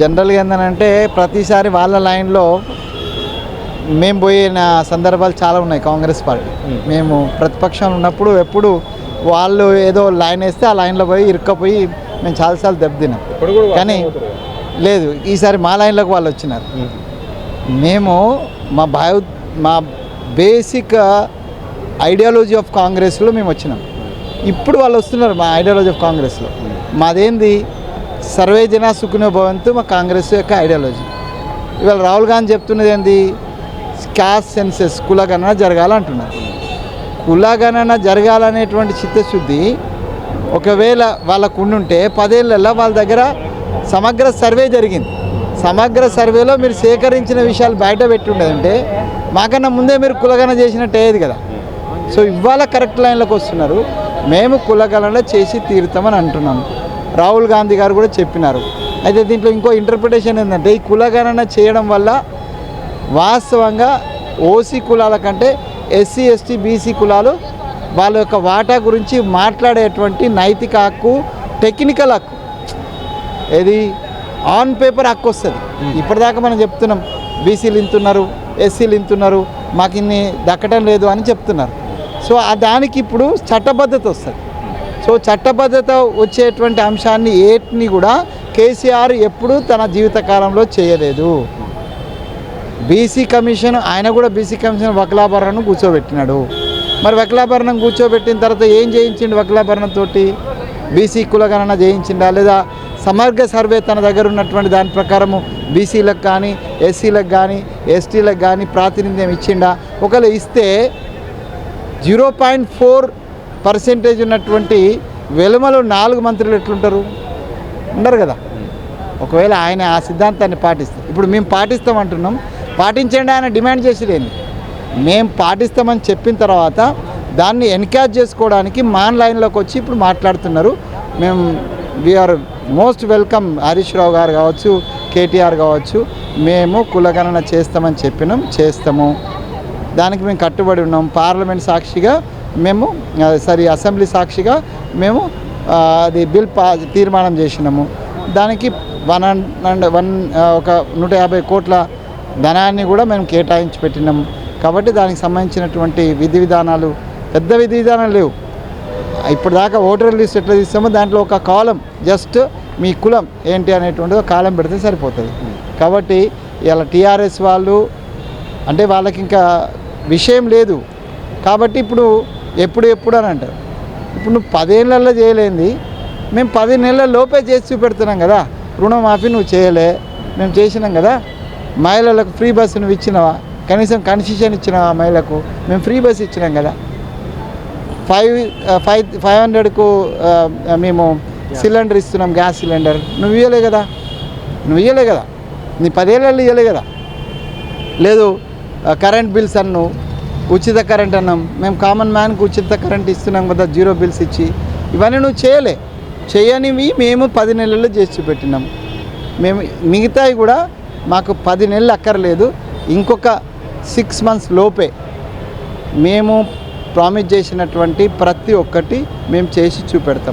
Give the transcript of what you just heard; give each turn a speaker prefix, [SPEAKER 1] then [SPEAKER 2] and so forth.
[SPEAKER 1] జనరల్గా ఏంటంటే ప్రతిసారి వాళ్ళ లైన్లో మేము పోయిన సందర్భాలు చాలా ఉన్నాయి. కాంగ్రెస్ పార్టీ మేము ప్రతిపక్షంలో ఉన్నప్పుడు ఎప్పుడు వాళ్ళు ఏదో లైన్ వేస్తే ఆ లైన్లో పోయి ఇరుక్కపోయి మేము చాలాసార్లు దెబ్బతిన్నాం. కానీ లేదు, ఈసారి మా లైన్లోకి వాళ్ళు వచ్చినారు. మేము మా బేసిక్ ఐడియాలజీ ఆఫ్ కాంగ్రెస్లో మేము వచ్చినాం. ఇప్పుడు వాళ్ళు వస్తున్నారు మా ఐడియాలజీ ఆఫ్ కాంగ్రెస్లో. మాదేంది సర్వే జన సుఖినో భవంతు మా కాంగ్రెస్ యొక్క ఐడియాలజీ. ఇవాళ రాహుల్ గాంధీ చెప్తున్నది ఏంది, క్యాస్ట్ సెన్సెస్ కులగణన జరగాలంటున్నారు. కులగణన జరగాలనేటువంటి చిత్తశుద్ధి ఒకవేళ వాళ్ళకు ఉండుంటే 10 ఏళ్ళల్లో వాళ్ళ దగ్గర సమగ్ర సర్వే జరిగింది. సమగ్ర సర్వేలో మీరు సేకరించిన విషయాలు బయట పెట్టి ఉండేదంటే మాకన్నా ముందే మీరు కులగణన చేసినట్టు అయ్యేది కదా. సో ఇవాళ కరెక్ట్ లైన్లోకి వస్తున్నారు. మేము కులగణన చేసి తీరుతామని అంటున్నాము. రాహుల్ గాంధీ గారు కూడా చెప్పినారు. అయితే దీంట్లో ఇంకో ఇంటర్ప్రిటేషన్ ఏంటంటే ఈ కులగణన చేయడం వల్ల వాస్తవంగా ఓసీ కులాల కంటే ఎస్సీ ఎస్టీ బీసీ కులాలు వాళ్ళ యొక్క వాటా గురించి మాట్లాడేటువంటి నైతిక హక్కు, టెక్నికల్ హక్కు, ఏది ఆన్ పేపర్ హక్కు వస్తుంది. ఇప్పటిదాకా మనం చెప్తున్నాం బీసీలు ఇంతున్నారు, ఎస్సీలు ఇంతున్నారు, మాకు ఇన్ని దక్కడం లేదు అని చెప్తున్నారు. సో దానికి ఇప్పుడు చట్టబద్ధత వస్తుంది. సో చట్టబద్ధత వచ్చేటువంటి అంశాన్ని ఏటిని కూడా కేసీఆర్ ఎప్పుడూ తన జీవితకాలంలో చేయలేదు. బీసీ కమిషన్ ఆయన కూడా బీసీ కమిషన్ వకలాభరణను కూర్చోబెట్టినాడు. మరి వకలాభరణం కూర్చోబెట్టిన తర్వాత ఏం చేయించిండు? వకలాభరణంతో బీసీ కులగణన చేయించిండా లేదా సమగ్ర సర్వే తన దగ్గర ఉన్నటువంటి దాని ప్రకారము బీసీలకు కానీ ఎస్సీలకు కానీ ఎస్టీలకు కానీ ప్రాతినిధ్యం ఇచ్చిండా? ఒకవేళ ఇస్తే 0.4% ఉన్నటువంటి వెలుమలో 4 మంత్రులు ఎట్లుంటారు? ఉండరు కదా. ఒకవేళ ఆయన ఆ సిద్ధాంతాన్ని పాటిస్తారు. ఇప్పుడు మేము పాటిస్తామంటున్నాం, పాటించండి ఆయన డిమాండ్ చేసేది. మేము పాటిస్తామని చెప్పిన తర్వాత దాన్ని ఎన్కరేజ్ చేసుకోవడానికి మాన్ లైన్లోకి వచ్చి ఇప్పుడు మాట్లాడుతున్నారు. మేము we are most welcome. Harish Rao గారు కావచ్చు, కేటీఆర్ కావచ్చు, మేము కులగణన చేస్తామని చెప్పినాం, చేస్తాము. దానికి మేము కట్టుబడి ఉన్నాం. పార్లమెంట్ సాక్షిగా మేము అసెంబ్లీ సాక్షిగా మేము అది బిల్ తీర్మానం చేసినాము. దానికి 150 కోట్ల ధనాన్ని కూడా మేము కేటాయించి పెట్టినాము. కాబట్టి దానికి సంబంధించినటువంటి విధి విధానాలు, పెద్ద విధి విధానాలు లేవు. ఇప్పటిదాకా ఓటర్ లిస్ట్ ఎట్లా తీస్తామో దాంట్లో ఒక కాలం జస్ట్ మీ కులం ఏంటి అనేటువంటిది ఒక కాలం పెడితే సరిపోతుంది. కాబట్టి ఇలా టీఆర్ఎస్ వాళ్ళు అంటే వాళ్ళకి ఇంకా విషయం లేదు. కాబట్టి ఇప్పుడు ఎప్పుడు అని అంటారు. ఇప్పుడు నువ్వు 10 ఏళ్ళల్లో చేయలేంది మేము 10 నెలల లోపే చేసి చూపెడుతున్నాం కదా. రుణమాఫీ నువ్వు చేయలే, మేము చేసినాం కదా. మహిళలకు ఫ్రీ బస్సు నువ్వు ఇచ్చినావా? కనీసం కన్సెషన్ ఇచ్చినావా? మహిళలకు మేము ఫ్రీ బస్సు ఇచ్చినాం కదా. 500కు మేము సిలిండర్ ఇస్తున్నాం, గ్యాస్ సిలిండర్. నువ్వు ఇవ్వలే కదా. నీ 10 ఏళ్ళల్లో ఇవ్వలే కదా. లేదు కరెంట్ బిల్స్ అన్ను ఉచిత కరెంట్ అన్నాం. మేము కామన్ మ్యాన్కి ఉచిత కరెంట్ ఇస్తున్నాం కదా, 0 బిల్స్ ఇచ్చి. ఇవన్నీ నువ్వు చేయనివి మేము 10 నెలల్లో చేసి చూపెట్టినాం. మేము మిగతాయి కూడా మాకు 10 నెలలు అక్కర్లేదు, ఇంకొక 6 months లోపే మేము ప్రామిస్ చేసినటువంటి ప్రతి ఒక్కటి మేము చేసి చూపెడతాం.